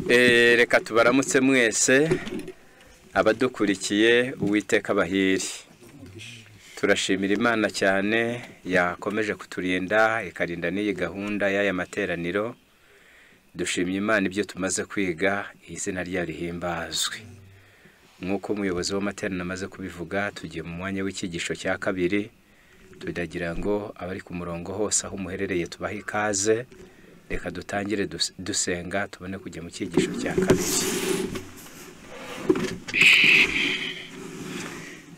Reka tubaramutse mwese abadukurikiye, Uwiteka bahiri. Turashimira Imana cyane yakomeje kuturinda ikarinda n'iyi gahunda y'aya materaniro. Dushimye Imana ibyo tumaze kwiga, izina ryayo rihimbazwe. Nk'uko umuyobozi w'amateraniro amaze kubivuga, tugiye mu mwanya w'icyigisho cya kabiri. Tudagira ngo abari ku murongo hose aho muherereye tubahe ikaze. Reka dutangire dusenga tubone kujya mu cyigisho cya kabiri.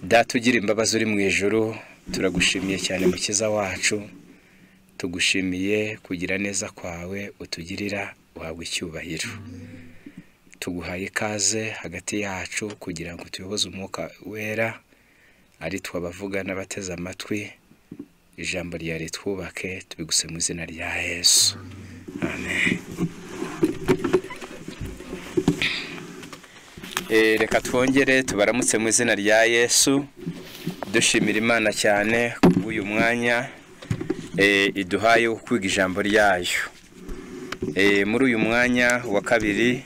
Data ugira imbabazi uri mu ijuru, turagushimiye cyane mukiza wacu. Tugushimiye kugira neza kwawe utugirira, uhabwe icyubahiro. Tuguhaye ikaze hagati yacu kugira ngo tuyoboze umwuka wera, ari twabavuga n'abateze amatwi. Ijambo rya ritwubake, tubiguse mu izina rya Yesu. Amen. Reka twongere tubaramutse mu izina rya Yesu. Dushimira Imana cyane uyu mwanya iduhaye wo kwiga ijambo ryayo. Muri uyu mwanya wa kabiri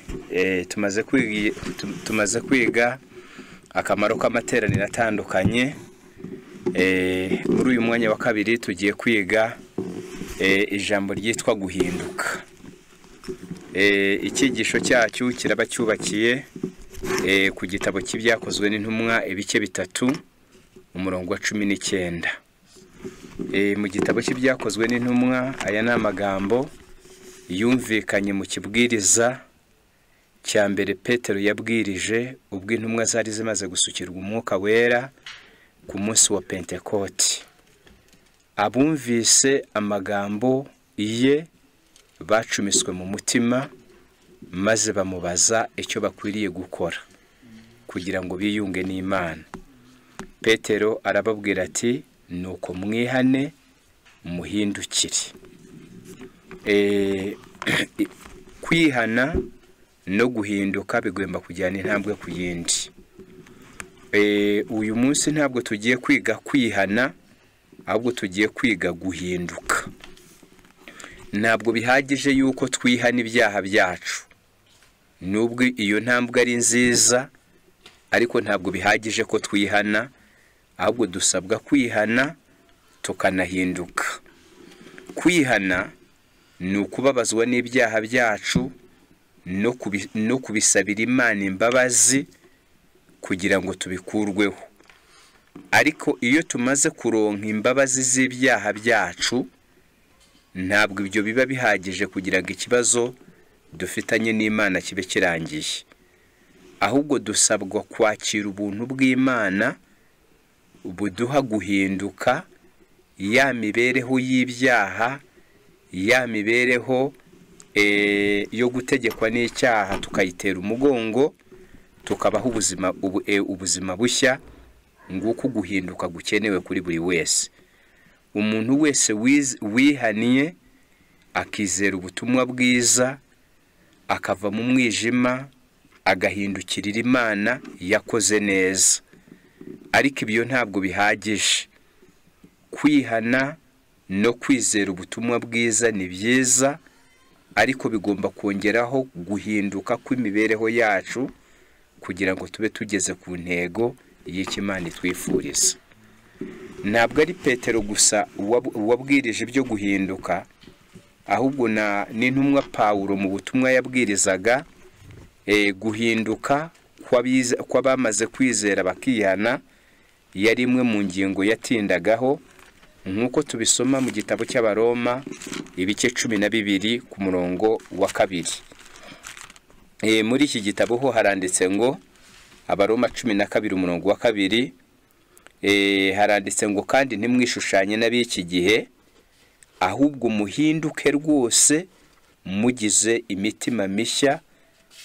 tumaze kwiga akamaro k'amateraniro atandukanye. Muri uyu mwanya wa kabiri tugiye kwiga ijambo ryitwa guhinduka. Icyigisho cyacu kiraba cyubakiye ku gitabo cy'ibyakozwe n'intumwa ibice 3 umurongo wa 19. Mu gitabo cy'ibyakozwe n'intumwa, aya ni amagambo yumvikanye mu kibwiriza cya mbere Petero yabwirije ubwo intumwa zari zimaze gusukirwa umwuka wera ku munsi wa Pentekote. Abumvise amagambo ye bacumiswe mu mutima, maze bamubaza icyo bakwiriye gukora kugira ngo biyunge n'Imana. Petero arababwira ati, nuko mwihane muhindukire. Kwihana no guhinduka bigomba kujyana intambwe ku yindi. Uyu munsi ntabwo tugiye kwiga kwihana, ahubwo tugiye kwiga guhinduka. Ntabwo bihagije yuko twihana ibyaha byacu, nubwo iyo ntambwe ari nziza, ariko ntabwo bihagije ko twihana, ahubwo dusabwa kwihana tukanahinduka. Kwihana ni ukubabazwa n'ibyaha byacu no kubisabira Imana imbabazi kugira ngo tubikurweho. Ariko iyo tumaze kuronka imbabazi z'ibyaha byacu, ntabwo ibyo biba bihagije kugira ngo ikibazo dufitanye n'Imana kibe kirangiye. Ahubwo dusabwa kwakira ubuntu bw'Imana buduha guhinduka, ya mibereho y'ibyaha, ya mibereho yo gutegekwa n'icyaha tukayitera umugongo, tukabaho ubuzima bushya. Nguko guhinduka gukenewe kuri buri wese. Umuntu wese wihaniye akizera ubutumwa bwiza, akava mu mwijima agahindukirira Imana, yakoze neza. Ariko ibyo ntabwo bihagije. Kwihana no kwizera ubutumwa bwiza ni byiza, ariko bigomba kongeraho guhinduka kw'imibereho yacu kugira ngo tube tugeze ku ntego y'Imana twifuriza. Ntabwo ari Petero gusa wabwirije ibyo guhinduka, ahubwo n'intumwa Pawulo mu butumwa yabwirizaga guhinduka kw'abamaze kwizera bakihana yari imwe mu ngingo yatindagaho, nk'uko tubisoma mu gitabo cy'Abaroma ibice 12 ku murongo wa 2. Muri iki gitabo ho haranditse ngo, Abaroma 12 umurongo wa 2, haranditse ngo, kandi ntimwishushanye n'ab'iki gihe, ahubwo muhinduke rwose mugize imitima mishya,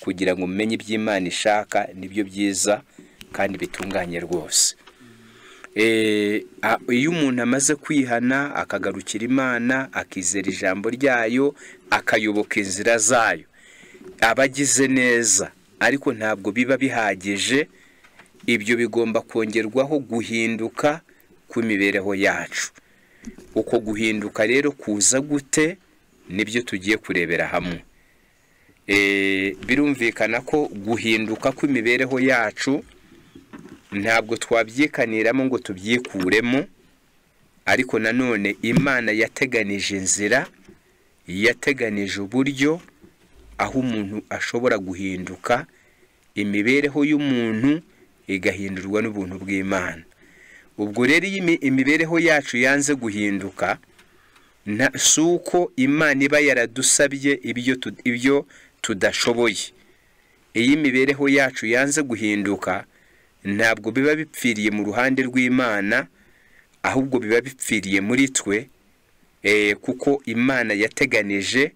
kugira ngo mumenye iby'Imana ishaka nibyo byiza kandi bitunganye rwose. Iyo umuntu amaze kwihana akagarukira Imana, akizera ijambo ryayo, akayoboka inzira zayo, abagize neza. Ariko ntabwo biba bihagije. Ibyo bigomba kongerwaho guhinduka kw'imibereho yacu. Uko guhinduka rero kuza gute nibyo tugiye kurebera hamwe. birumvikana ko guhinduka kw'imibereho yacu ntabwo twabyikaniramo ngo tubyikuremo, ariko nanone Imana yateganije inzira, yateganije uburyo aho umuntu ashobora guhinduka, imibereho y'umuntu igahindurwa n'ubuntu bw'Imana. Ubwo rero imibereho yacu yanze guhinduka, suko Imana iba yaradusabye ibyo tudashoboye. Iyi mibereho yacu yanze guhinduka ntabwo biba bipfiriye mu ruhande rw'Imana, ahubwo biba bipfiriye muri twe, kuko Imana yateganije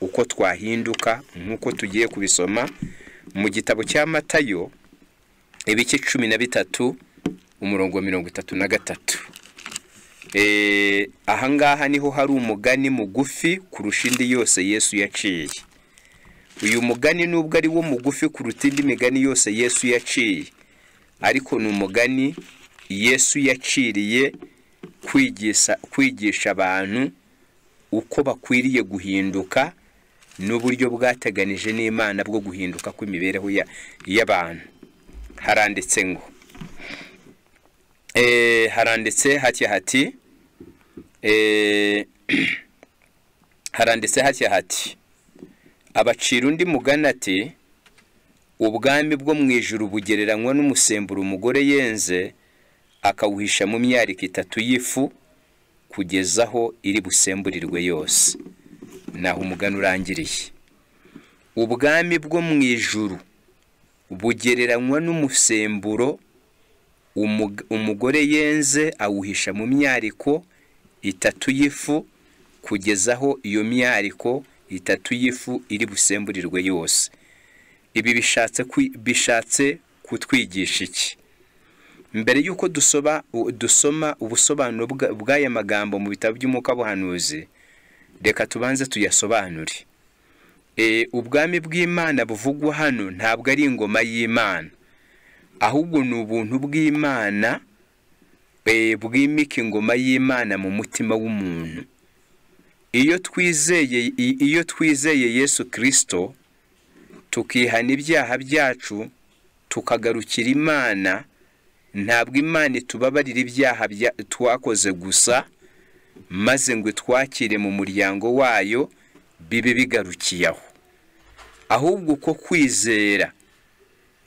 uko twahinduka, nk'uko tugiye kubisoma mu gitabo cya Matayo ibice 13 umurongo wa 33. Ahangaha niho hari umugani mugufi kurusha indi yose Yesu yaciye. Uyu mugani nubwo ari wo mugufi kuruta indi migani yose Yesu yaciye, ariko ni umugani Yesu yaciriye kwigisha abantu uko bakwiriye guhinduka n'uburyo bwateganije n'Imana bwo guhinduka kw'imibereho y'abantu. Haranditse ngo haranditse hatya hati abacira undi mugani ati, ubwami bwo mu ijuru bugereranywa n'umusemburo umugore yenze akawuhisha mu myariko 3 y'ifu kugeza aho iri busemburirwe yose. Naho umugani urangiriye. Ubwami bwo mu ijuru bugereranywa n'umusemburo umugore yenze awuhisha mu myariko 3 y'ifu kugeza aho iyo myariko 3 y'ifu iri busemburirwe yose. Ibi bishatse kutwigisha iki? Mbere yuko dusoma ubusobanuro bw'aya magambo mu bitabo by'Umwuka w'ubuhanuzi, reka tubanze tuyasobanure. Ubwami bw'Imana buvugwa hano ntabwo ari ingoma y'Imana, ahubwo ni ubuntu bw'Imana bwimika ingoma y'Imana mu mutima w'umuntu. Iyo twizeye Yesu Kristo tukihana ibyaha byacu tukagarukira Imana, ntabwo Imana itubabarira ibyaha twakoze gusa maze ngo twakire mu muryango wayo bibe bigarukiyeho, ahubwo uko kwizera,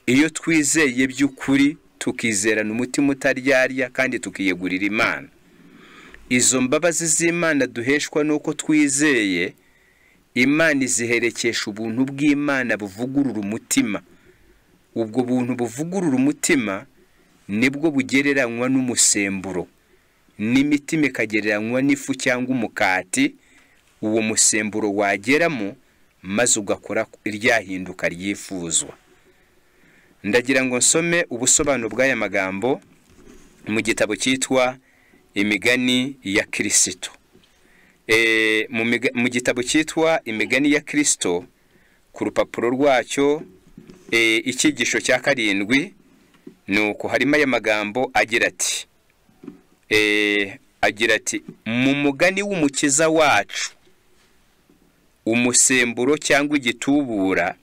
iyo twizeye by'ukuri tukizerana umutima utaryarya kandi tukiyegurira Imana, izo mbabazi z'Imana duheshwa nuko twizeye, Imana iziherekesha ubuntu bw'Imana buvugurura umutima. Ubwo buntu buvugurura umutima nibwo bugereranywa n'umusemburo, n'imitima ikagereranywa n'ifu cyangwa umukati. Uwo musemburo wageramo maze ugakora iryahinduka ryifuzwa. Ndagira ngo nsome ubusobanuro bw'aya magambo mu gitabo cyitwa Imigani ya Kristo. Mu gitabo cyitwa Imigani ya Kristo, ku rupapuro rwacyo icyigisho cya 7, nuko harimo aya magambo agira ati mu mugani w'umukiza wacu, umusemburo cyangwa igitubura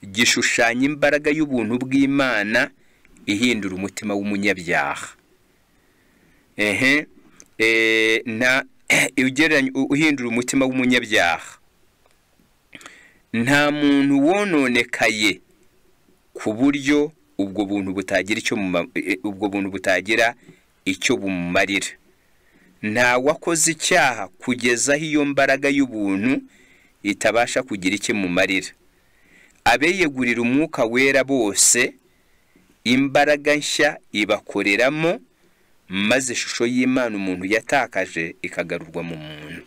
gishushanya imbaraga y'ubuntu bw'Imana ihindura umutima w'umunyabyaha. Uhindura umutima w'umunyabyaha. Nta muntu wononekaye ku buryo ubwo buntu butagira icyo bumumarira. Nta wakoze icyaha kugeza aho iyo mbaraga y'ubuntu itabasha kugira icyo mumarira. Abeyegurira Umwuka Wera bose, imbaraga nshya ibakoreramo, maze ishusho y'Imana umuntu yatakaje ikagarurwa mu muntu.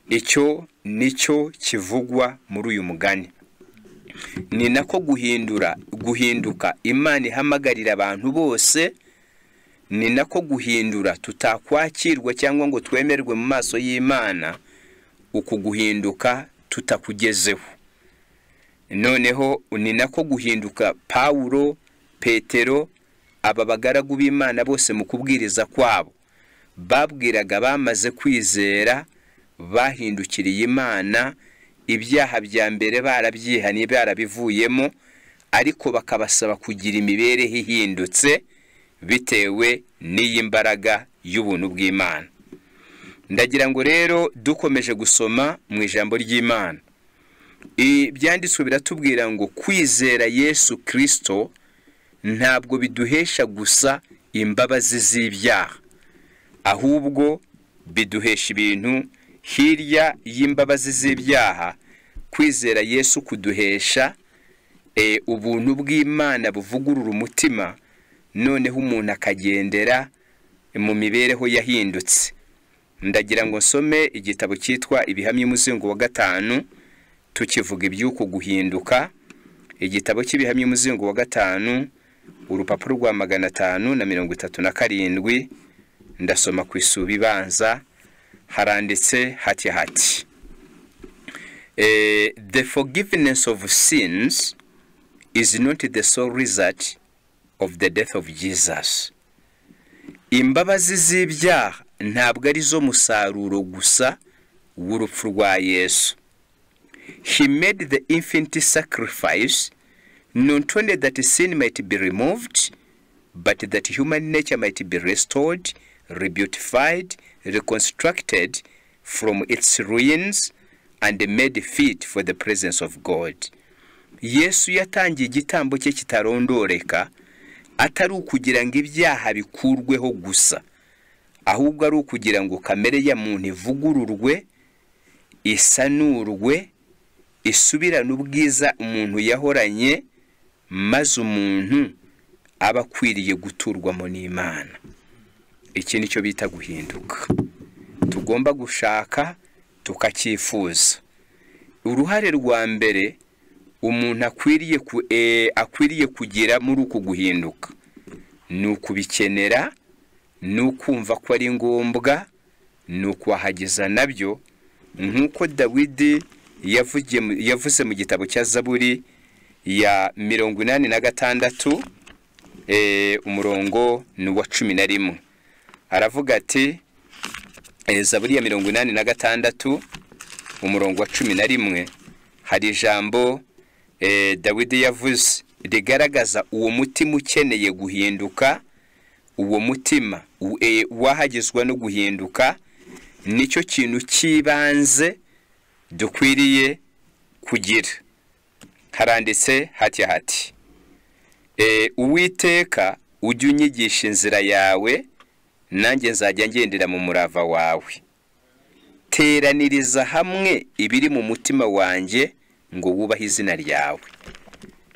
Icyo nicyo kivugwa muri uyu mugani. Ni nako guhinduka Imana ihamagarira abantu bose, ni nako guhindura tutakwakirwa cyangwa ngo twemerwe mu maso y'Imana, uku guhinduka tutakugezeho. Noneho ni nako guhinduka Pawulo, Petero, aba bagaragu b'Imana bose mu kubwiriza kwabo babwiraga bamaze kwizera, bahindukiriye Imana, ibyaha bya mbere barabyihaniye barabivuyemo, ariko bakabasaba kugira imibereho ihindutse bitewe n'iyi mbaraga y'ubuntu bw'Imana. Ndagira ngo rero dukomeje gusoma mu ijambo ry'Imana, ibyanditswe biratubwira ngo kwizera Yesu Kristo ntabwo biduhesha gusa imbabazi z'ibyaha, ahubwo biduhesha ibintu hirya y'imbabazi z'ibyaha. Kwizera Yesu kuduhesha ubuntu bw'Imana buvugurura umutima, noneho umuntu akagendera mu mibereho yahindutse. Ndagira ngo nsome igitabo cyitwa Ibihamya umuzingo wa 5, tukivuga iby'uko guhinduka. Igitabo cy'Ibihamya umuzingo wa 5, urupapuro rwa 537, ndasoma ku isubi ibanza. Haranditse hati the forgiveness of sins is not the sole result of the death of Jesus. Imbabazi z'ibyaha ntabwo ari zo musaruro gusa w'urupfu rwa Yesu. He made the infinite sacrifice not only that sin might be removed, but that human nature might be restored, rebeautified, reconstructed from its ruins, and made fit for the presence of God. Yesu yatangiye igitambo cye kitarondoreka, atari ukugira ngo ibyaha bikurweho gusa, ahubwo ari ukugira ngo kamere ya muntu ivugururwe, isanurwe, isubirane ubwiza umuntu yahoranye, maze umuntu aba akwiriye guturwamo n'Imana. Iki nicyo bita guhinduka. Tugomba gushaka tukacyifuza. Uruhare rwa mbere umuntu akwiriye kugira muri uku guhinduka ni ukubikenera, ni ukumva ko ari ngombwa, ni ukwahageza nabyo, nk'uko Dawidi yavuze mu gitabo cya Zaburi ya 86 umurongo ni wa 11. Aravuga ati, Zaburi ya 86 umurongo wa 11, hari ijambo Dawidi yavuze rigaragaza uwo mutima ukeneye guhinduka. Uwo mutima wahagizwa no guhinduka nicyo kintu cy'ibanze dukwiriye kugira. Haranditse hati Uwiteka ujye unyigisha inzira yawe, nanjye nzajya ngendera mu murava wawe. Teraniriza hamwe ibiri mu mutima wanjye ngo wubahe izina ryawe.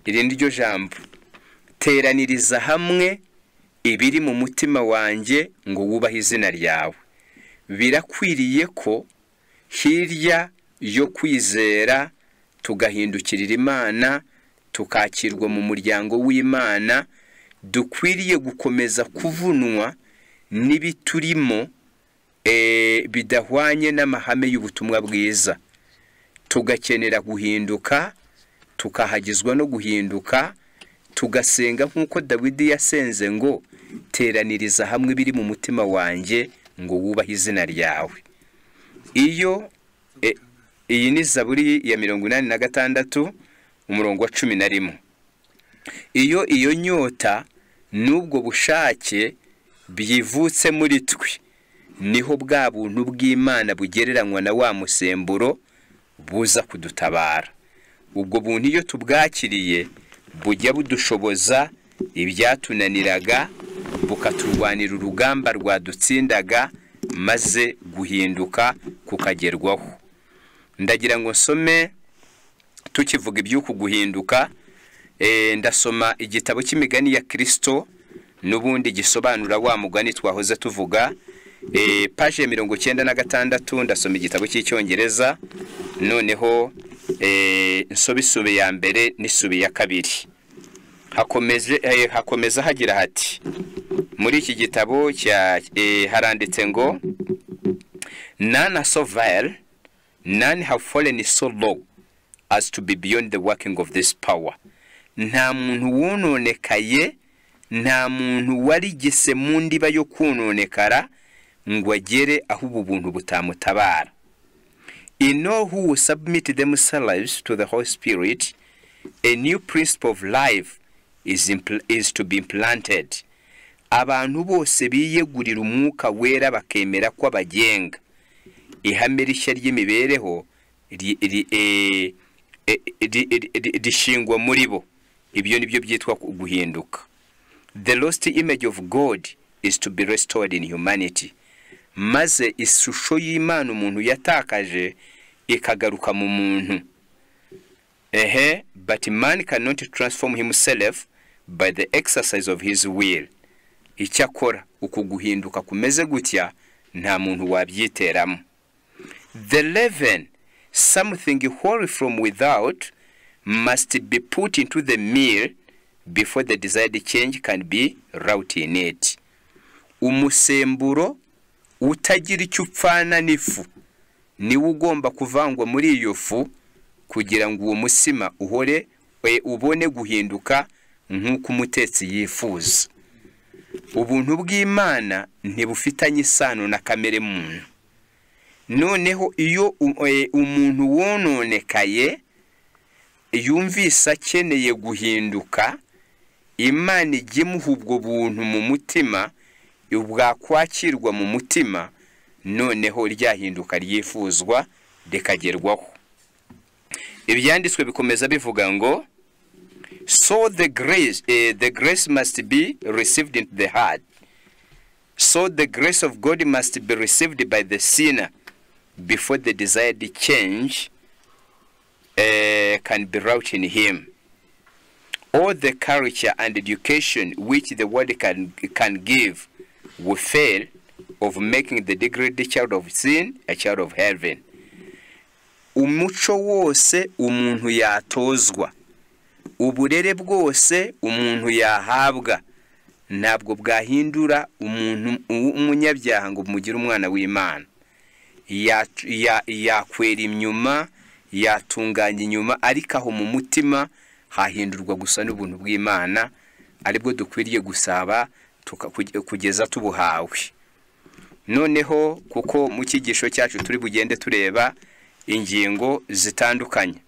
Iri niryo jambo, teraniriza hamwe ibiri mu mutima wanjye ngo wubahe izina ryawe. Birakwiriye ko hirya yo kwizera tugahindukirira Imana, tukakirwa mu muryango w'Imana, dukwiriye gukomeza kuvunwa n'ibiturimo bidahwanye n'amahame y'ubutumwa bwiza. Tugakenera guhinduka, tukahagizwa no guhinduka, tugasenga nk'uko Dawidi yasenze ngo teraniriza hamwe biri mu mutima wanjye ngo wubahe izina ryawe. Iyi ni Zaburi ya 86 umurongo wa 11. Iyo nyota n'ubwo bushake byivutse muri twe, niho bwa buntu bw'Imana bugereranywa na wa musemburo buza kudutabara. Ubwo buntu iyo tubwakiriye bujya budushoboza ibyatunaniraga, bukaturwanira urugamba rwadutsindaga, maze guhinduka kukagerwaho. Ndagira ngo nsome tukivuga iby'uku guhinduka. Ndasoma igitabo cy'imigani ya Kristo, n'ubundi gisobanura wa mugani twahoze tuvuga. Page 96, ndasoma igitabo cy'icyongereza, noneho nsobisubi ya mbere n'isubi ya kabiri. Hakomeza hagira hati, muri iki gitabo haranditse ngo, none are so vile, none have fallen so low as to be beyond the working of this power. Nta muntu wononekaye, nta muntu warigise mu ndiba yo kunonekara ngo agere aho ubu buntu butamutabara. In all who will submit themselves to the Holy Spirit, a new principle of life is to be implanted. Abantu bose biyegurira umwuka wera bakemera ko abagenga. Ihame rishya ry'imibereho rishingwa muri bo. Ibyo nibyo byitwa guhinduka. The lost image of God is to be restored in humanity. Maze ishusho y'Imana umuntu yatakaje ikagaruka mu muntu. But man cannot transform himself by the exercise of his will. Icyakora uku guhinduka kumeze gutya nta muntu wabyiteramo. The leaven, something wholly from without, must be put into the meal before the desired change can be wrought in it. Umusemburo utagira icyo upfana n'ifu niwo ugomba kuvangwa muri iyo fu kugira ngo uwo musima ubone guhinduka nk'uko umutetsi yifuza. Ubuntu bw'Imana ntibufitanye isano na kamere muntu. Noneho iyo umuntu wononekaye yumvise akeneye guhinduka, Imana igimuha ubwo buntu mu mutima, bwakwakirwa mu mutima, noneho ryahinduka ryifuzwa rikagerwaho. Ibyanditswe bikomeza bivuga ngo, so the grace must be received into the heart. So the grace of God must be received by the sinner before the desired change can be wrought in him. All the culture and education which the world can give will fail of making the degraded child of sin a child of heaven. Umuco wose umuntu yatozwa, uburere bwose umuntu yahabwa, ntabwo bwahindura umuntu umunyabyaha ngo mugire umwana w'Imana. Yakwera inyuma, yatunganya inyuma, ariko aho mu mutima hahindurwa gusa n'ubuntu bw'Imana, aribwo dukwiriye gusaba kugeza tubuhawe. Noneho kuko mu cyigisho cyacu turi bugende tureba ingingo zitandukanye,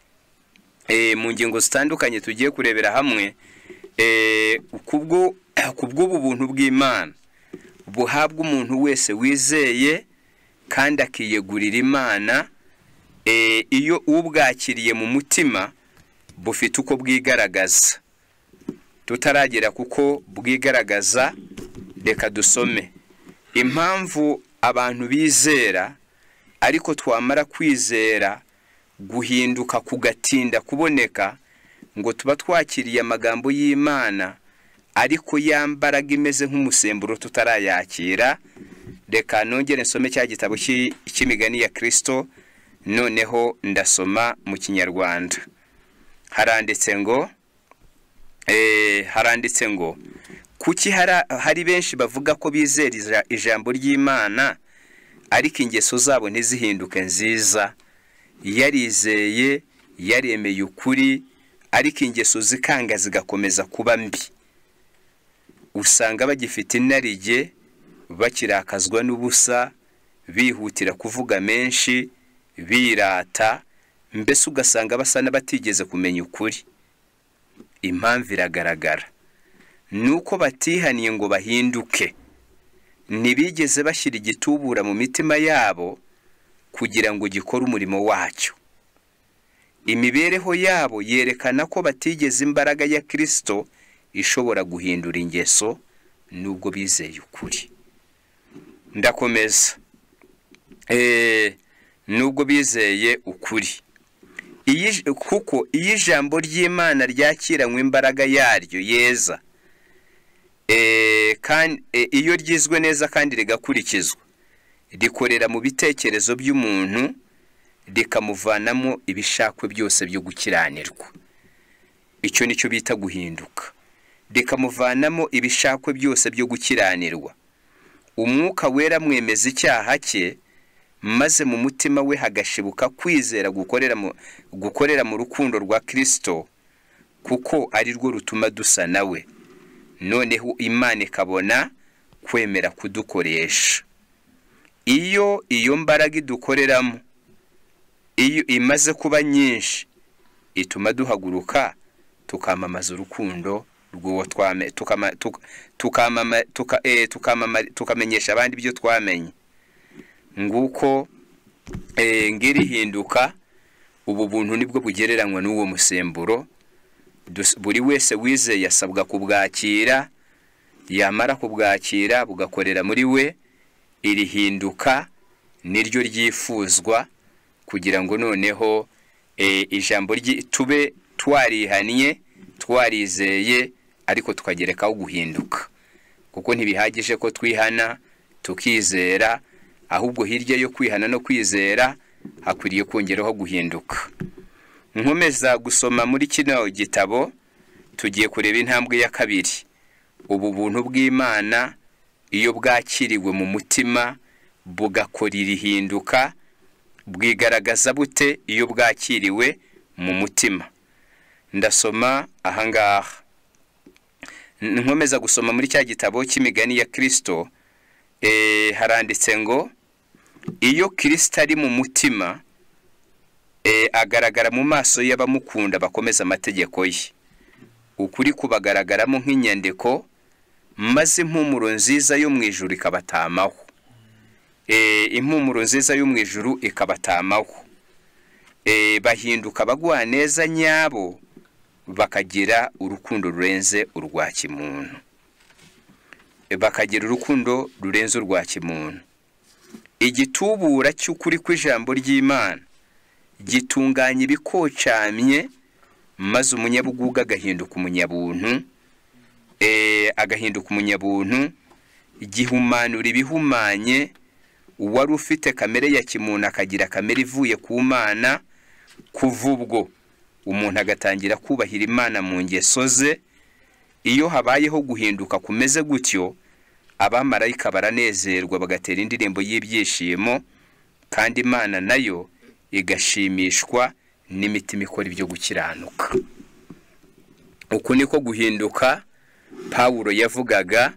mu ngingo zitandukanye tugiye kurebera hamwe kubwo buntu bw'Imana buhabwa umuntu wese wizeye kandi akiyegurira Imana. Iyo ubwakiriye mu mutima bufite uko bwigaragaza. Tutaragera kuko bwigaragaza, reka dusome impamvu abantu bizera ariko twamara kwizera guhinduka kugatinda kuboneka, ngo tuba twakiriye amagambo y'Imana ariko yambaraga imeze nk'umusemburo tutarayakira. Reka nongere nsome cya gitabo cy'imigani ya Kristo, noneho ndasoma mu Kinyarwanda. Haranditse ngo kuki hari benshi bavuga ko bizera ijambo ry'Imana ariko ingeso zabo ntizihinduke nziza. Yarizeye, yaremeye ukuri, ariko ingeso zikanga zigakomeza kuba mbi. Usanga bagifite inarijye, bakirakazwa n'ubusa, bihutira kuvuga menshi, birata, mbese ugasanga basa n'abatigeze kumenya ukuri. Impamvu iragaragara, nuko batihaniye ngo bahinduke. Ntibigeze bashyira igitubura mu mitima yabo kugira ngo gikore umurimo wacyo. Imibereho yabo yerekana ko batigeze imbaraga ya Kristo ishobora guhindura ingeso nubwo bizeye ukuri. Ndakomeza. Nubwo bizeye ukuri. Kuko iyo ijambo ry'Imana ryakiranywe imbaraga yaryo yeza, kandi iyo ryizwe neza kandi rigakurikizwa, rikorera mu bitekerezo by'umuntu, rikamuvanamo ibishakwe byose byo gukiranirwa. Icyo nicyo bita guhinduka. Rikamuvanamo ibishakwe byose byo gukiranirwa. Umwuka wera mwemeza icyaha cye, maze mu mutima we hagashibuka kwizera gukorera mu rukundo rwa Kristo, kuko ari rwo rutuma dusa nawe. Noneho Imana ikabona kwemera kudukoresha. Iyo mbaraga idukoreramo iyo imaze kuba nyinshi ituma duhaguruka tukamamaza urukundo rw'uwo tukamenyesha abandi ibyo twamenye. Nguko ngiri hinduka ubu buntu nibwo bugereranywa n'uwo musemburo. Buri wese wizeye yasabwa kubwakira, yamara kubwakira bugakorera muri we. Iri hinduka niryo ryifuzwa kugira ngo noneho ijambo tube twarihanye, twarizeye, ariko tukagerekaho guhinduka. Kuko ntibihagije ko twihana tukizera, ahubwo hirya yo kwihana no kwizera hakwiriye kongeraho guhinduka. Nkomeza gusoma muri kino gitabo, tugiye kureba intambwe ya kabiri. Ubu buntu bw'Imana iyo bwakiriwe mu mutima bugakorira ihinduka, bwigaragaza bute iyo bwakiriwe mu mutima? Ndasoma ahangaha. Nkomeza gusoma muri cya gitabo cy'imigani ya Kristo, haranditse ngo iyo Kristo ari mu mutima agaragara mu maso y'abamukunda bakomeza amategeko ye. Ukuri kubagaragaramo nk'inyandiko, maze impumuro nziza yo mu ijuru ikabatamaho. Impumuro nziza yo mu ijuru ikabatamaho. Bahinduka abagwaneza nyabo, bakagira urukundo rurenze urwa kimuntu. Bakagira urukundo rurenze urwa kimuntu. Igitubura cy'ukuri kw'ijambo ry'Imana gitunganya ibikocamye, maze umunyabuguga agahinduka umunyabuntu. Agahinduka umunyabuntu, gihumanura ibihumanye. Uwari ufite kamere ya kimuntu akagira kamere ivuye ku Mana. Kuva ubwo umuntu agatangira kubahira Imana mu ngeso ze. Iyo habayeho guhinduka kumeze gutyo, abamarayika baranezerwa bagatera indirimbo y'ibyishimo, kandi Imana nayo igashimishwa n'imitima ikora ibyo gukiranuka. Uku niko guhinduka Pawulo yavugaga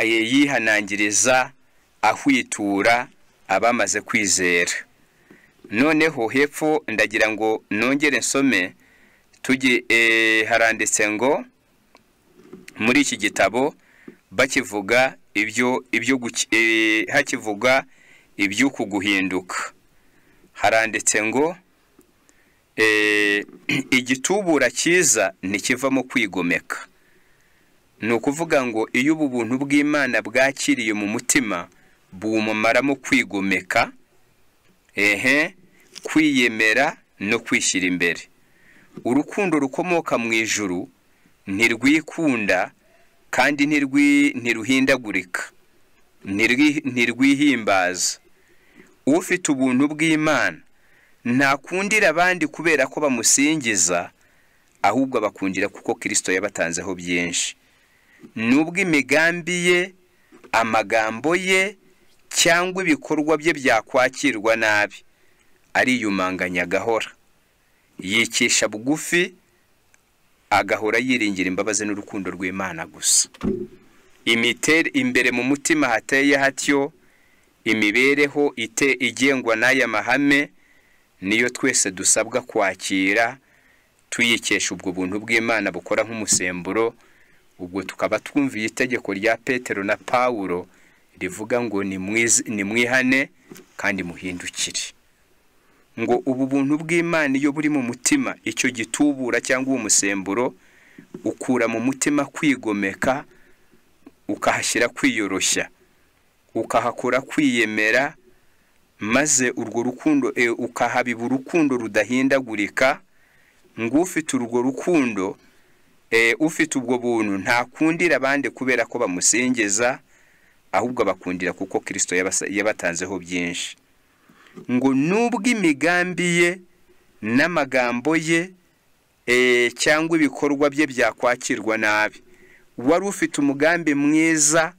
yihanangiriza ahwitura abamaze kwizera. Noneho hepfo ndagira ngo nongere nsome, haranditse ngo muri iki gitabo bakivuga hakivuga iby'uku guhinduka, haranditse ngo igitubura cyiza ntikivamo kwigomeka. Ni ukuvuga ngo iyo ubu buntu bw'Imana bwakiriye mu mutima bumumaramo kwigomeka, kwiyemera no kwishyira imbere. Urukundo rukomoka mu ijuru ntirwikunda kandi ntiruhindagurika, ntirwihimbaza. Ufite ubuntu bw'Imana ntakundira abandi kubera ko bamusingiza, ahubwo abakundira kuko Kristo yabatanzeho byinshi. Nubwo imigambi ye, amagambo ye cyangwa ibikorwa bye byakwakirwa nabi, ariyumanganya agahora, yikisha bugufi, agahora yiringira imbabazi n'urukundo rw'Imana gusa. Imbere mu mutima hateye hatyo imibereho igengwa n'aya mahame, niyo twese dusabwa kwakira tuyikesha ubwo buntu bw'Imana bukora nk'umusemburo. Ubwo tukaba twumviye itegeko rya Petero na Pawulo rivuga ngo nimwihane kandi muhindukire. Ngo ubu buntu bw'Imana iyo buri mu mutima, icyo gitubura cyangwa uwo musemburo ukura mu mutima kwigomeka, ukahashyira kwiyoroshya, ukahakora kwiyemera, maze urwo rukundo ukahabiba urukundo rudahindagurika. Ngo ufite urwo rukundo, ufite ubwo buntu ntakundira abandi kubera ko bamusingiza, ahubwo abakundira kuko Kristo yabatanzeho byinshi. Ngo nubwo imigambi ye n'amagambo ye cyangwa ibikorwa bye byakwakirwa nabi, wari ufite umugambi mwiza,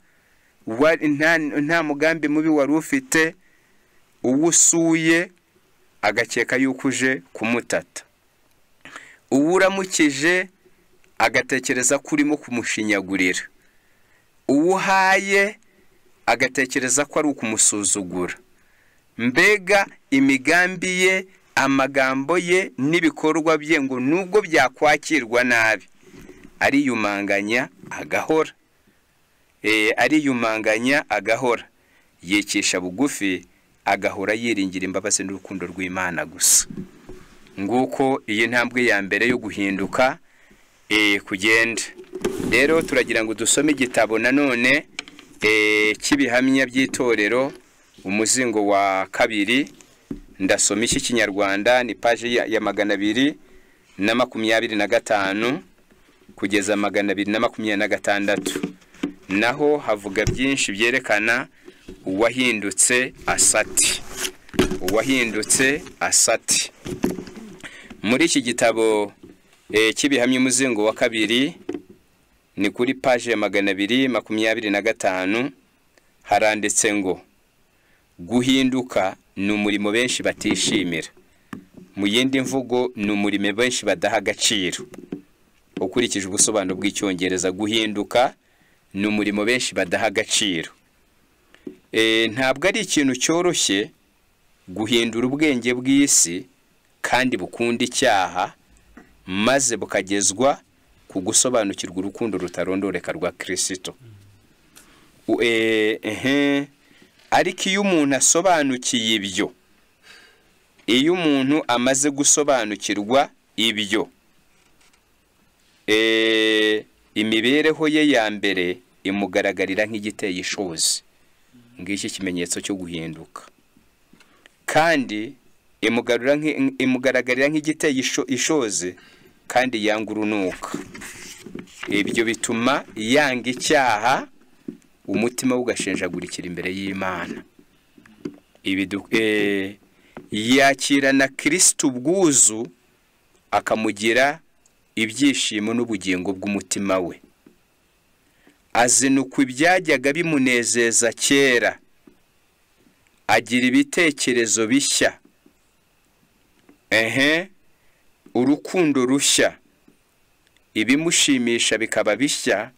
nta mugambi mubi wari ufite, uwusuye agakeka yuko uje kumutata, uwuramukije agatekereza ko urimo kumushinyagurira, uwuhaye agatekereza ko ari ukumusuzugura, mbega imigambi ye, amagambo ye n'ibikorwa bye ngo nubwo byakwakirwa nabi ariyumanganya agahora. Ariyumanganya agahora, yikisha bugufi, agahora yiringira imbabazi n'urukundo rw'Imana gusa. Nguko iyi ntambwe ya mbere yo guhinduka kugenda. Rero turagira ngo dusome igitabo nanone cy'ibihamya by'itorero, umuzingo wa 2. Ndasoma iki Kinyarwanda, ni page ya 225 kugeza 226. Naho havuga byinshi byerekana uwahindutse asati. Uwahindutse asati. Muri iki gitabo cy'ibihamya umuzingo wa 2 ni kuri page ya 225 haranditse ngo guhinduka ni umurimo benshi batishimira. Mu yindi mvugo ni umurimo benshi badaha agaciro. Ukurikije ubusobanuro bw'icyongereza, guhinduka ni umurimo benshi badaha agaciro. Ntabwo ari ikintu cyoroshye guhindura ubwenge bw'isi kandi bukunda icyaha, maze bukagezwa ku gusobanukirwa urukundo rutarondoreka rwa Kristo. Ariko iyo umuntu asobanukiye ibyo, iyo umuntu amaze gusobanukirwa ibyo, imibereho ye ya mbere imugaragarira nk'igiteye ishozi. Ngiki kimenyetso cyo guhinduka. Kandi imugaragarira nk'igiteye ishozi kandi yanga urunuka. Ibyo bituma yanga icyaha, umutima ugashenjagurikira imbere y'Imana. Yakirana Kristo ubwuzu, akamugira ibyishimo n'ubugingo bw'umutima we. Azinukwa ibyajyaga bimunezeza kera, agira ibitekerezo bishya, urukundo rushya, ibimushimisha bikaba bishya,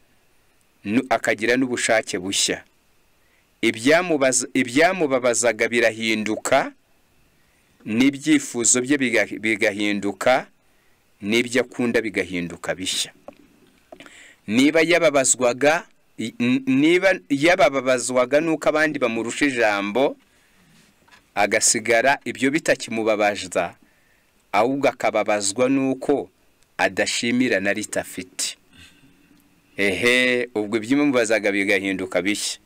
akagira n'ubushake bushya. Ibyamubabazaga birahinduka, n'ibyifuzo bye bigahinduka, n'ibyo akunda bigahinduka bishya. Niba yababazwaga nuko abandi bamurusha ijambo, agasigara ibyo bitakimubabaza, ahubwo akababazwa nuko adashimira na rito afite. Ubwo ibyimubabazaga bigahinduka bishya.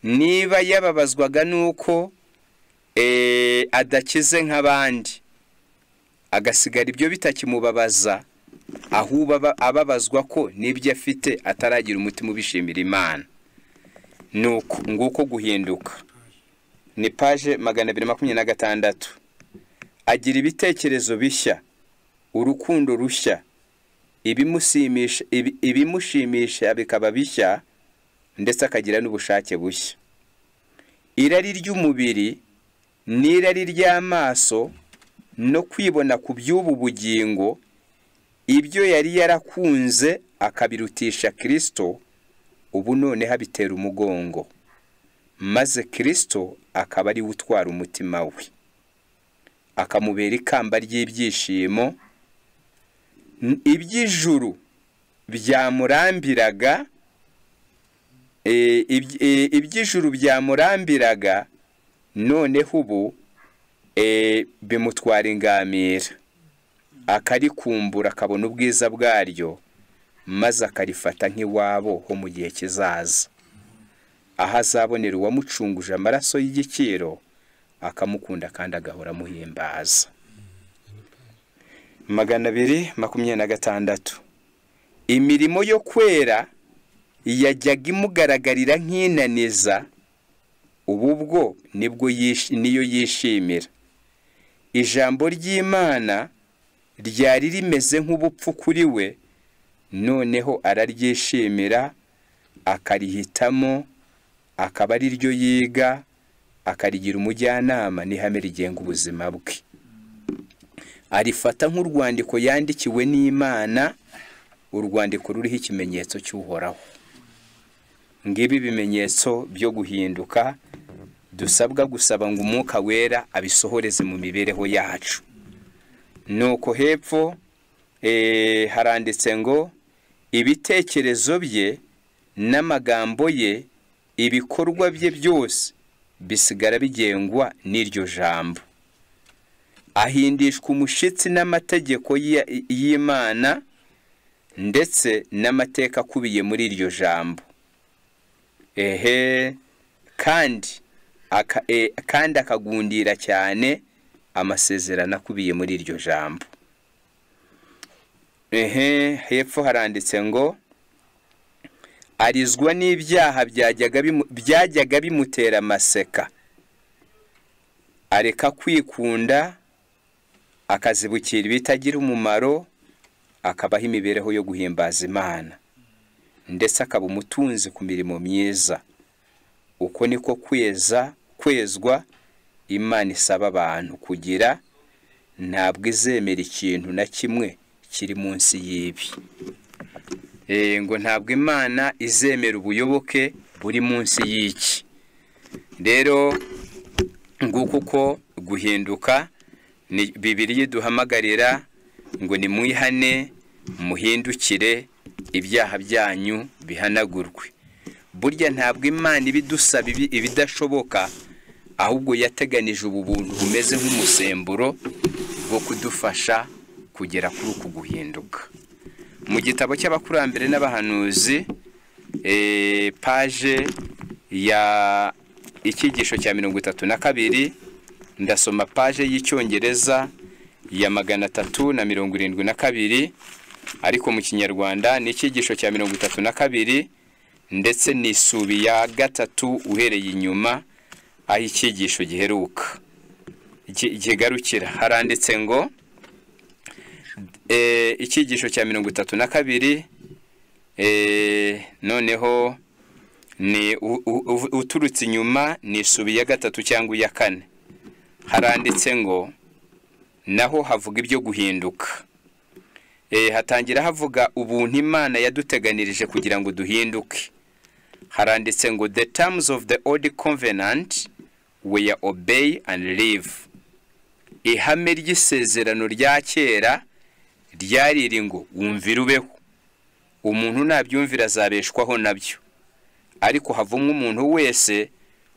Niba yababazwaga nuko adakize nk'abandi, agasigara ibyo bitakimubabaza, ahubwo ababazwa ko n'ibyo afite ataragira umutima ubishimira Imana. Nguko guhinduka. Ni page 226. Agira ibitekerezo bishya, urukundo rushya, ibimushimisha bikaba bishya, ndetse akagira n'ubushake bushya. Irari ry'umubiri n'irari ry'amaso no kwibona ku by'ubu bugingo, ibyo yari yarakunze akabirutisha Kristo, ubu none habitera umugongo, maze Kristo akaba ari utwara umutima we, akamubera ikamba ry'ibyishimo. Iby'ijuru byamurambiraga, iby'ijuru byamurambiraga, noneho ubu bimutwara ingamira, akarikumbura, akabona ubwiza bwaryo, maze akarifata nk'iwabo ho mu gihe kizaza, aho azabonera uwamucunguje amaraso y'igiciro, akamukunda kandi agahora amuhimbaza. 226. Imirimo yo kwera yajyaga imugaragarira nk'inaniza, ubu bwo niyo yishimira. Ijambo ry'Imana ryari rimeze nk'ubupfu kuri we, noneho araryishimira, akarihitamo, akaba ari ryo yiga, akarigira umujyanama n'ihame rigenga ubuzima bwe. Arifata nk'urwandiko yandikiwe n'Imana, urwandiko ruriho ikimenyetso cy'Uhoraho. Ngibi bimenyetso byo guhinduka dusabwa gusaba ngo umwuka wera abisohoreze mu mibereho yacu. Nuko hepfo haranditse ngo ibitekerezo bye n'amagambo ye, ibikorwa bye byose bisigara bigengwa n'iryo jambo. Ahindishwa umushitsi n'amategeko y'Imana ndetse n'amateka akubiye muri iryo jambo. Kandi akagundira cyane amasezerano akubiye muri iryo jambo. Hepfo haranditse ngo arizwa n'ibyaha byajyaga bimutera amaseka, areka kwikunda, akazibukira ibitagira umumaro, akabaho imibereho yo guhimbaza Imana, ndetse akaba umutunzi ku mirimo myiza. Uko niko kwezwa Imana isaba abantu kugira, ntabwo izemera ikintu na kimwe kiri munsi y'ibi. Ngo ntabwo Imana izemera ubuyoboke buri munsi y'iki. Rero nguko uko guhinduka ni Bibiliya duhamagarira ngo nimwihane, muhindukire, ibyaha byanyu bihanagurwe. Burya ntabwo Imana ibidusaba ibidashoboka, ahubwo yateganije ubu buntu bumeze nk'umusemburo bwo kudufasha kugera kuri uku guhinduka. Mu gitabo cy'abakurambere n'abahanuzi, paje ya icyigisho cya 32, ndasoma paje y'icyongereza ya 372, ariko mu kinyarwanda ni icyigisho cya 32 ndetse n'isubi ya 3 uhereye inyuma aho icyigisho giheruka kigarukira. Haranditse ngo icyigisho cya 32, noneho ni uturutse inyuma ni isubi ya 3 cyangwa ya 4. Haranditse ngo naho havuga ibyo guhinduka. Hatangira havuga ubuntu Imana yaduteganirije kugira ngo duhinduke. Haranditse ngo the terms of the old covenant were obey and live. Ihame ry'isezerano rya kera ryariri ngo wumvira ubeho, umuntu nabyumvira azabeshwaho nabyo. Ariko havumwe umuntu wese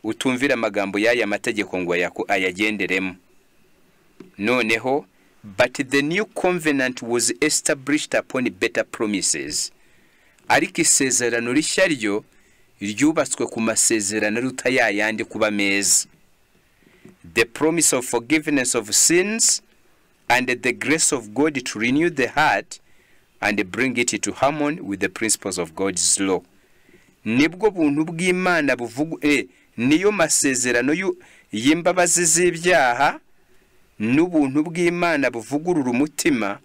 utumvira amagambo y'aya mategeko ngo ayagenderemo. Noneho but the new covenant was established upon better promises. Ariko isezerano rishya ryo ryubatswe ku masezerano rutayayandi kuba meza. The promise of forgiveness of sins and the grace of God to renew the heart and bring it to harmony with the principles of God's law. Nibwo buntu bw'Imana buvuga, niyo masezerano y'imbabazi z'ibyaha n'ubuntu bw'Imana buvugurura umutima,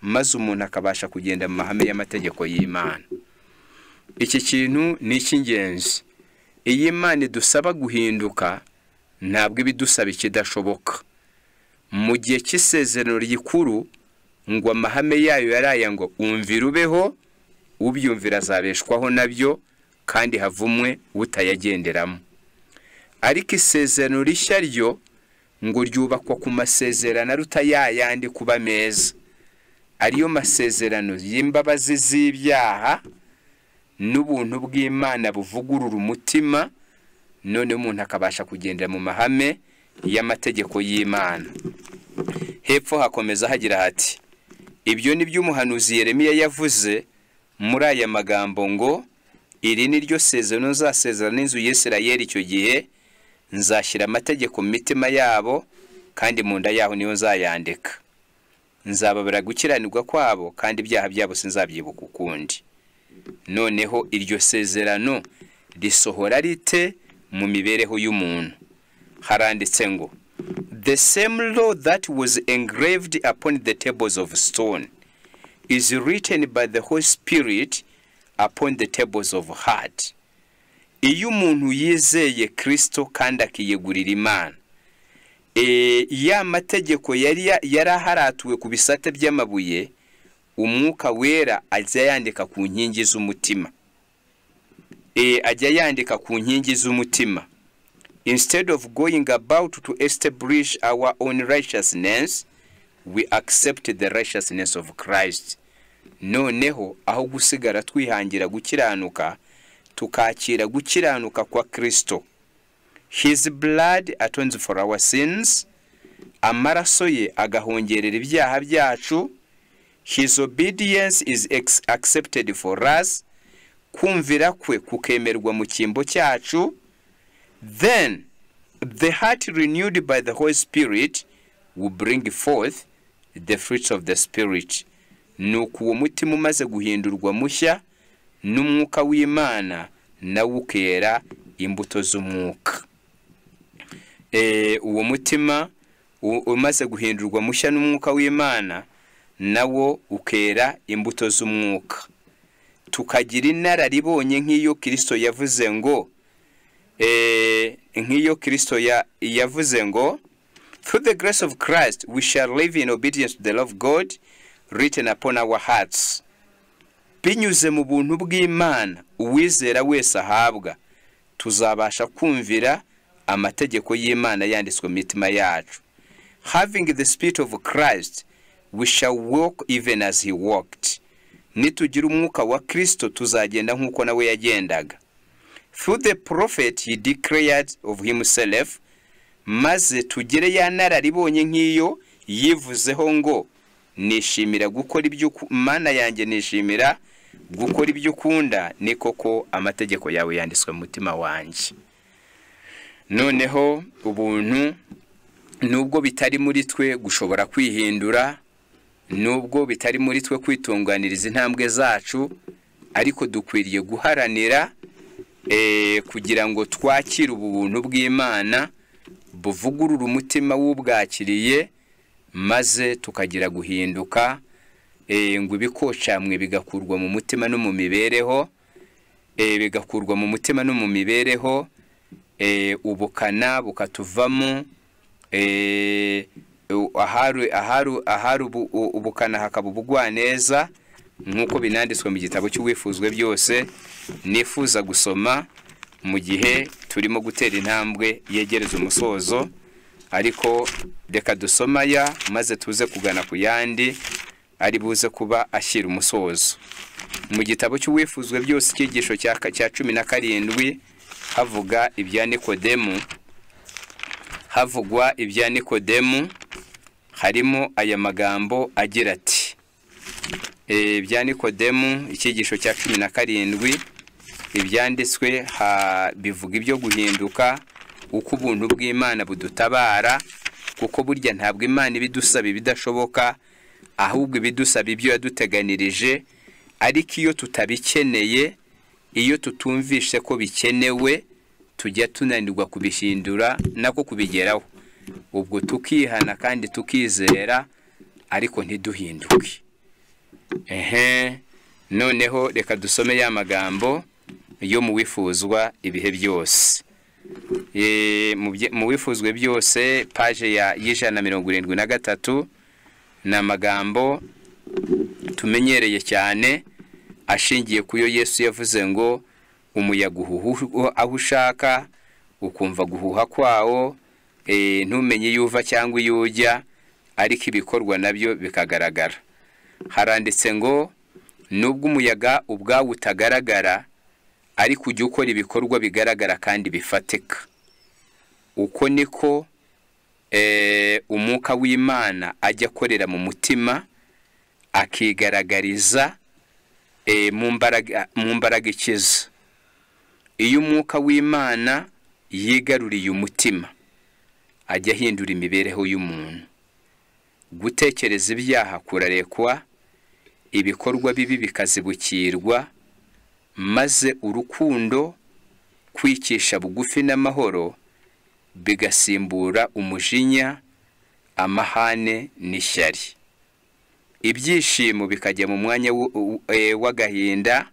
maze umuntu akabasha kugenda mu mahame y'amategeko y'Imana. Iki kintu ni icy'ingenzi. Iyi Imana idusaba guhinduka, ntabwo ibidusaba ikidashoboka. Mu gihe cy'isezerano rikuru ngo amahame yayo yaraya ngo umvira ubeho, ubyumvira azabeshwaho nabyo, kandi havumwe utayagenderamo. Ariko isezerano rishya ryo ngo ryubakwa ku masezerano rutayayandi kuba meza, ariyo masezerano y'imbabazi z'ibyaha n'ubuntu bw'Imana buvugurura umutima, none umuntu akabasha kugendera mu mahame y'amategeko y'Imana. Hepfo hakomeza hagira hati, ibyo ni byo umuhanuzi Yeremiya yavuze muri aya magambo ngo, iri ni ryo sezerano nzasezerana n'inzu y'Isirayeli icyo gihe, nzashyira amategeko mu mitima yabo, kandi mu nda yaho niyo nzayandika. Nzababara gukiranirwa kwabo, kandi ibyaha byabo sinzabyibuka ukundi. Noneho iryo sezerano risohora rite mu mibereho y'umuntu? Haranditse ngo the same law that was engraved upon the tables of stone is written by the Holy Spirit upon the tables of heart. Iyo umuntu yizeye Kristo kandi akiyegurira Imana, ya mategeko yaraharatuwe ku bisate by'amabuye, umwuka wera ajya yandika ku nkingi z'umutima. Ajya yandika ku nkingi z'umutima. Instead of going about to establish our own righteousness, we accept the righteousness of Christ. Noneho aho gusigara twihangira gukiranuka, tukakira gukiranuka kwa Kristo. His blood atones for our sins. Amaraso ye agahongerera ibyaha byacu. His obedience is accepted for us. Kumvira kwe kukemerwa mu cyimbo cyacu. Then the heart renewed by the Holy Spirit will bring forth the fruits of the Spirit. Nuko uwo mutima umaze guhindurwa mushya n'umwuka w'Imana nawo ukera imbuto z'umwuka. Uwo mutima umaze guhindurwa mushya n'umwuka w'Imana nawo ukera imbuto z'umwuka. Tukagira inararibonye nk'iyo Kristo yavuze ngo through the grace of Christ we shall live in obedience to the love of God written upon our hearts. Binyuze mu buntu bw'Imana uwizera wese ahabwa, tuzabasha kumvira amategeko y'Imana yanditswe mu mitima yacu. Having the spirit of Christ, we shall walk even as he walked. Nitugira umwuka wa Kristo tuzagenda nk'uko nawe yagendaga. Through the prophet he declared of himself, maze tugire ya nararibonye nk'iyo yivuzeho ngo nishimira gukora ibyo Mana yanjye, nishimira gukora ibyo ukunda, ni koko amategeko yawe yanditswe mu mutima wanjye. Noneho ubuntu nubwo bitari muri twe gushobora kwihindura, nubwo bitari muri twe kwitunganiriza intambwe zacu, ariko dukwiriye guharanira kugira ngo twakire ubuntu bw'Imana buvugurura umutima w'ubwakiriye, maze tukagira guhinduka, ngo ibikocamwe bigakurwa mu mutima no mu mibereho, bigakurwa mu mutima no mu mibereho, ubukana bukatuvamo, ahari ubukana hakaba ubugwaneza, nk'uko binanditswe mu gitabo cy'uwifuzwe byose nifuza gusoma mu gihe turimo gutera intambwe yegereza umusozo. Ariko reka dusomaya maze tuze kugana ku yandi ari buze kuba ashyira umusozo. Mu gitabo cy'uwifuzwe byose cyigisho cya 17 havugwa ibya Nikodemu, harimo aya magambo agira ati, ibya Nikodemu icyigisho cya 17 ibyanditswe bivuga ibyo guhinduka, uko ubuntu bw'Imana budutabara, kuko burya ntabwo Imana ibidusaba ibidashoboka, ahubwo ibidusaba ibyo yaduteganirije, ariko iyo tutabikeneye, iyo tutumvishe ko bikenewe, tujya tunanirwa kubishindura nako kubigeraho. Ubwo tukihana kandi tukizera, ariko ntiduhinduke. Noneho reka dusome ya magambo yo mu wifuzwa ibihe byose. Mu wifuzwe byose page ya 173 na magambo tumenyereye cyane, ashingiye kuyo Yesu yavuze ngo umuyaga uhuha aho ushaka, ukumva guhuha kwawo, ntumenye yuva cyangwa yujya, ariko ibikorwa nabyo bikagaragara. Haranditse ngo nubwo umuyaga ubwawo utagaragara, ariko ujya ukora ibikorwa bigaragara kandi bifatika. Uko niko umwuka w'Imana ajya akorera mu mutima, akigaragariza mu mbaraga ikiza. Iyo umwuka w'Imana yigaruriye umutima, ajya ahindura imibereho y'umuntu. Gutekereza ibyaha kurarekwa, ibikorwa bibi bikazibukirwa, maze urukundo, kwikisha bugufi n'amahoro bigasimbura umujinya, amahane n'ishyari. Ibyishimo bikajya mu mwanya w'agahinda,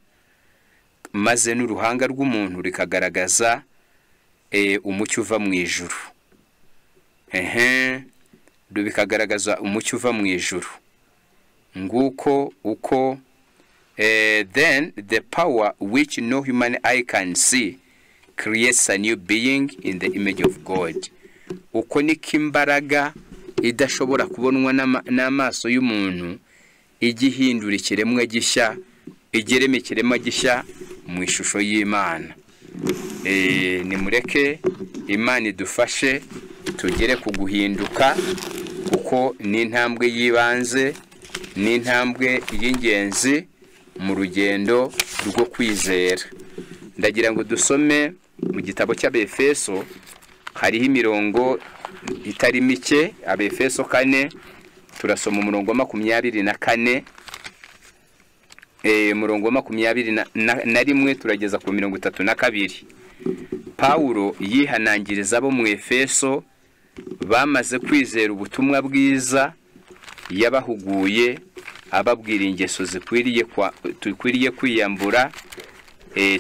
maze n'uruhanga rw'umuntu rikagaragaza umucyo uva mu ijuru. Bikagaragaza umucyo uva mu ijuru. Nguko uko then the power which no human eye can see creates a new being in the image of God. Uko niko imbaraga idashobora kubonwa n'amaso y'umuntu igihindura ikiremwa gishya, igerema ikiremwa gishya mu ishusho y'Imana. Nimureke Imana idufashe tugere ku guhinduka, kuko ni intambwe yibanze, ni intambwe y'ingenzi mu rugendo rwo kwizera. Ndagira ngo dusome mu gitabo cy'Abefeso, hariho imirongo itari mike. Abefeso 4 turasoma umurongo wa 24, umurongo wa 21 turageza ku 32. Paulo yihanangiriza abo mu Efeso bamaze kwizera ubutumwa bwiza, yabahuguye ababwira ingeso zikwiriye kwiyambura,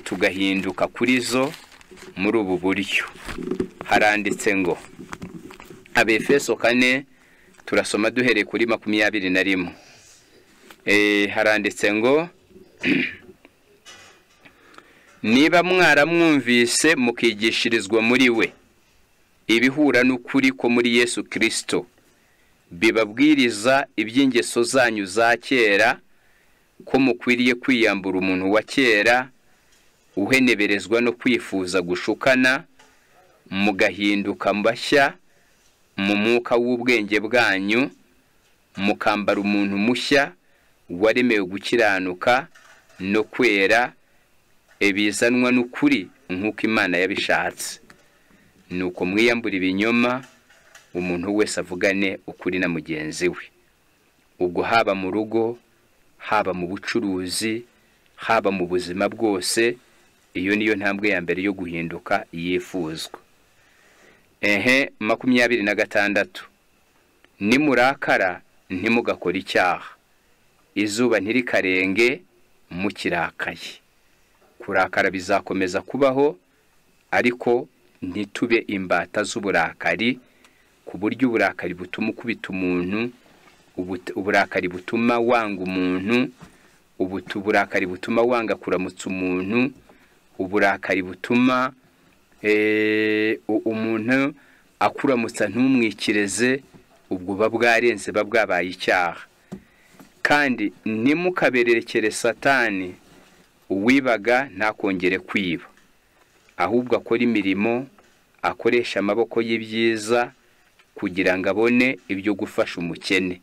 tugahinduka kuri zo muri ubu buryo. Haranditse ngo, Abefeso 4 turasoma duhereye kuri 21. Haranditse ngo niba mwaramwumvise mukigishirizwa muri we ibihura n'ukuri ko muri Yesu Kristo, bibabwiriza iby'ingeso zanyu za kera, ko mukwiriye kwiyambura umuntu wa kera uheneberezwa no kwifuza gushukana, mugahinduka mbashya mu mwuka w'ubwenge bwanyu, mukambara umuntu mushya waremewe gukiranuka no kwera, ebizanwa n'ukuri nk'uko Imana yabishatse. Nuko mwiyambura ibinyoma, umuntu wese avugane ukuri na mugenzi we. Ubwo haba mu rugo, haba mu bucuruzi, haba mu buzima bwose, iyo niyo ntambwe ya mbere yo guhinduka yifuzwa. 26. Nimurakara ntimugakora icyaha, izuba ntirikarenge mukirakaye. Kurakara bizakomeza kubaho, ariko ntitube imbata z'uburakari, ku buryo uburakari butuma ukubita umuntu, uburakari butuma wanga umuntu, uburakari butuma wanga kuramutsa umuntu, uburakari butuma umuntu akuramutsa ntumwikireze, ubwo babwarenze babwabaye icyaha. Kandi ntimukabererekere Satani, uwibaga ntakongere kwiba, ahubwo akora imirimo, akoresha amaboko y'ibyiza kugira ngo abone ibyo gufasha umukene.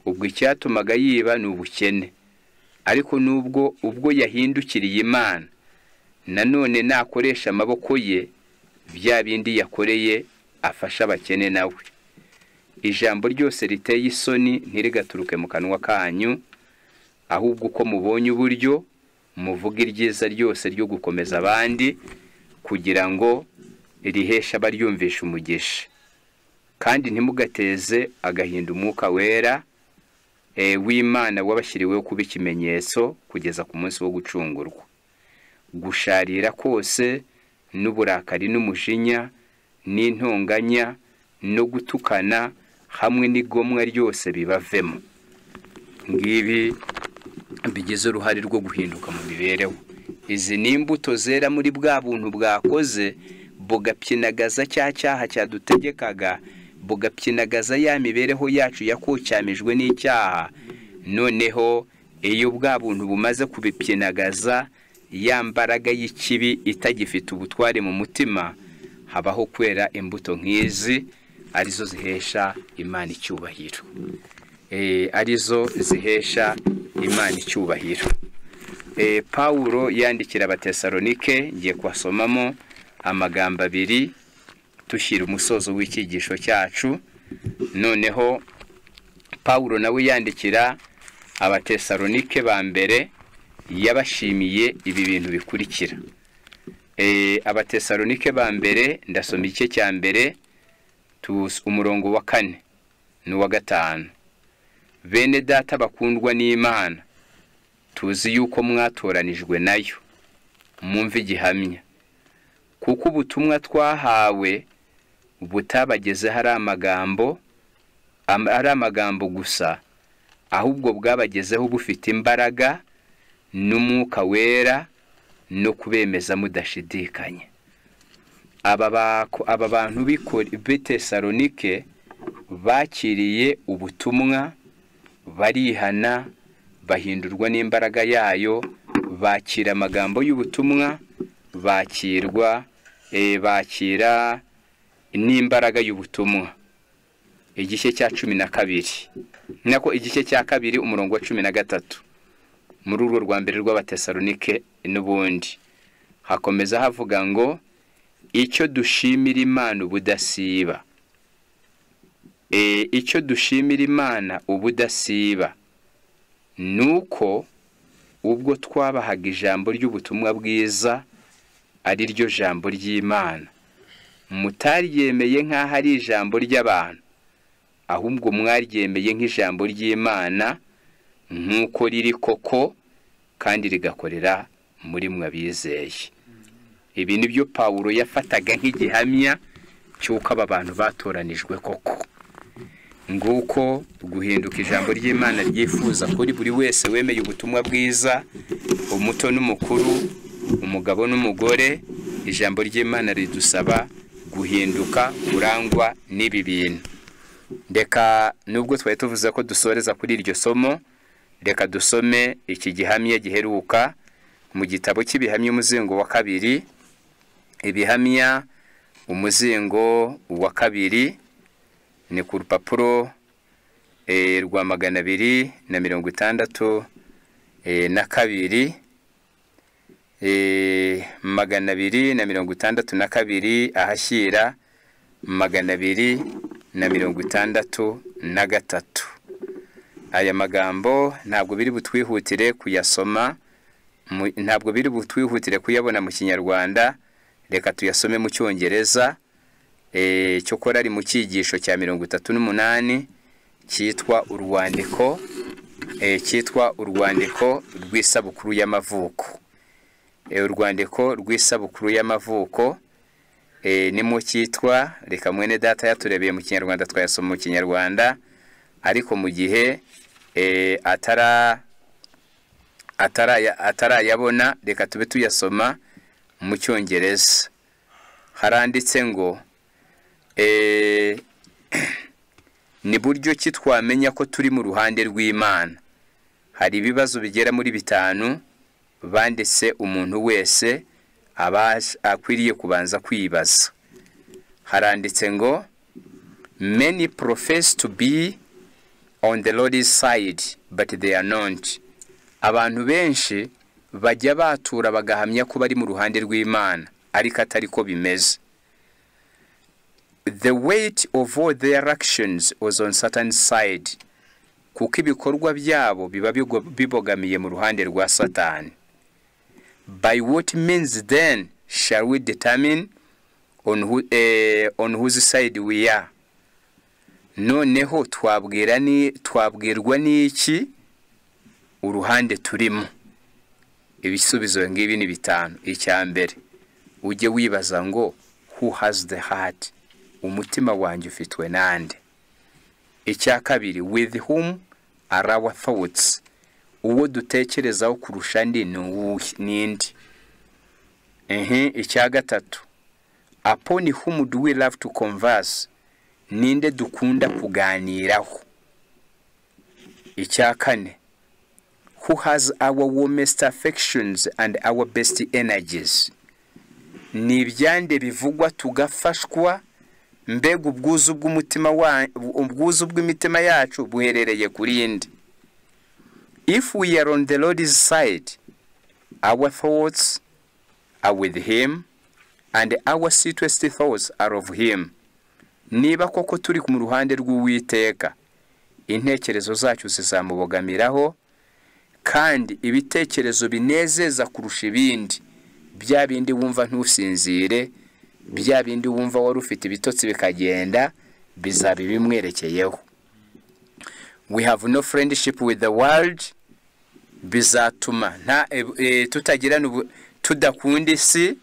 Ubwo icyatumaga yiba ni ubukene, ariko ubwo yahindukiriye Imana, nanone nakoresha amaboko ye bya bindi yakoreye afasha abakene nawe. Ijambo ryose riteye isoni ntirigaturuke mu kanwa kanyu, ahubwo uko mubonye uburyo muvuga iryiza ryose ryo gukomeza abandi, kugira ngo rihesha abaryumvisha umugisha. Kandi ntimugateze agahinda umwuka wera w'Imana wabashyiriweho kuba ikimenyetso kugeza ku munsi wo gucungurwa. Gusharira kose n'uburakari n'umujinya n'intonganya no gutukana hamwe n'igomwa ryose bibavemo. Ngibi bigize uruhare rwo guhinduka mu mibereho. Izi ni imbuto zera muri bwa buntu bwakoze bugapyinagaza cya cyaha cyadutegekaga, bugapyinagaza ya mibereho yacu yakocyamijwe n'icyaha. Noneho iyo bwa buntu bumaze kubipyinagaza, ya mbaraga y'ikibi itagifite ubutware mu mutima, habaho kwera imbuto nk'izi, arizo zihesha Imana icyubahiro. Arizo zihesha Imana icyubahiro. Paulo yandikira Abatesalonike, ngiye kwasomamo amagambo 2 tushyira umusozo w'ikigisho cyacu. Noneho Paulo nawe yandikira Abatesalonike ba mbere, yabashimiye ibi bintu bikurikira. Abatesalonike ba mbere, ndasoma igice cya mbere umurongo wa 4 n'uwa 5. Bene data bakundwa n'Imana, tuzi yuko mwatoranijwe nayo, mwumve igihamya, kuko ubutumwa twahawe butabageze hari amagambo gusa, ahubwo bwabagezeho bufite imbaraga n'umwuka wera no kubemeza mudashidikanye. aba bantu b'Itesalonike bakiriye ubutumwa, barihana, bahindurwa n'imbaraga yayo, bakira amagambo y'ubutumwa, bakira n'imbaraga y'ubutumwa. Igice cya 12 nako igice cya 2 umurongo wa 13 muri urwo rwa mbere rw'Abatesalonike n'ubundi hakomeza havuga ngo icyo dushimira Imana ubudasiba. Icyo dushimira Imana ubudasiba nuko ubwo twabahaga ijambo ry'ubutumwa bwiza ari ryo jambo ry'Imana, mutaryemeye nk'aho ari ijambo ry'abantu, ahubwo mwaryemeye nk'ijambo ry'Imana nk'uko riri koko kandi rigakorera muri mwe abizeye. Ibi nibyo Pawulo yafataga nk'igihamya cy'uko aba bantu batoranijwe koko. Nguko guhinduka ijambo ry'Imana ryifuza kuri buri wese wemeye ubutumwa bwiza, umuto n'umukuru, umugabo n'umugore. Ijambo ry'Imana ridusaba guhinduka kurangwa n'ibi bintu. Reka nubwo twari tuvuze ko dusoreza kuri iryo somo, reka dusome iki gihamya giheruka mu gitabo cy'ibihamya umuzingo wa 2. Ibihamya umuzingo wa 2 ni ku rupapuro rwa 262 262 ahashyira 263. Aya magambo ntabwo biri butwihutire kuyasoma, ntabwo biri butwihutire kuyabona mu Kinyarwanda. Reka tuyasome mu Cyongereza. Cyo kora ari mu cyigisho cya 38 cyitwa urwandiko rw'isabukuru y'amavuko. Urwandiko rw'isabukuru y'amavuko nimo cyitwa. Reka mwene data yaturebeye mu Kinyarwanda twayasoma mu Kinyarwanda, ariko mu gihe atarayabona reka tube tuyasoma mu Cyongereza. Haranditse ngo ni buryo ki twamenya ko turi mu ruhande rw'Imana. Hari ibibazo bigera muri 5 banditse umuntu wese akwiriye kubanza kwibaza. Haranditse ngo many profess to be on the Lord's side but they are not. Abantu benshi bajya batura bagahamya ko bari mu ruhande rw'Imana ariko atari ko bimeze. The weight of all their actions was on Satan's side. Kuko ibikorwa byabo biba bibogamiye mu ruhande rwa Satani. By what means then shall we determine on whose side we are? Noneho twabwirwa n'iki uruhande turimo? Ibisubizo ngibi ni 5. Icya mbere, ujye wibaza ngo who has the heart? Umutima wanjye ufitwe nande? Icya kabiri, with whom are our thoughts? Uwo dutekerezaho kurusha ndi ninde? Icya gatatu, upon whom do we love to converse? Ninde dukunda kuganiraho? Icya kane, who has our warmest affections and our best energies? Ni ibyande bivugwa tugafashwa, mbega ubwuzu bw'imitima yacu buherereye kuri indi? If we are on the Lord's side, our thoughts are with him and our sweetest thoughts are of him. Niba koko turi ku ruhande rw'Uwiteka, intekerezo zacu zizamubogamiraho, kandi ibitekerezo binezeza kurusha ibindi, bya bindi wumva ntusinzire, bya bindi wumva wari ufite ibitotsi bikagenda, bizabi bimwerekeyeho. We have no friendship with the world. Bizatuma tutagirana tudakunda isi.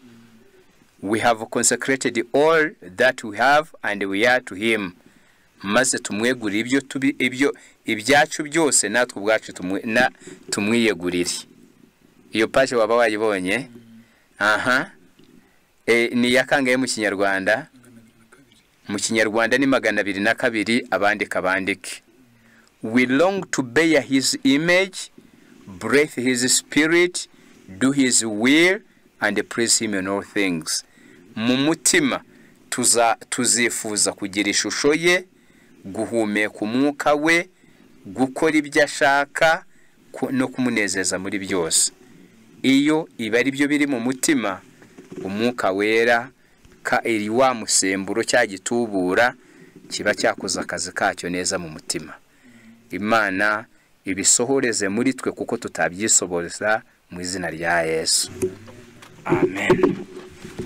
We have consecrated all that we have and we are to him. Maze tumwegura ibyacu byose natwe ubwacu tumwiyegurire. Iyo page waba wayibonye? Ni yakangaye mu Kinyarwanda? Mu Kinyarwanda ni 202 abandika bandike. We long to bear his image, breathe his spirit, do his will, and please him in all things. Mu mutima tuzifuza kugira ishusho ye, guhumeka umwuka we, gukora ibyo ashaka no kumunezeza muri byose. Iyo iba ari byo biri mu mutima, umwuka wera iri wa musemburo cya gitubura kiba cyakoze akazi kacyo neza mu mutima. Imana ibisohoreze muri twe kuko tutabyisoboreza mu izina rya Yesu. Amen.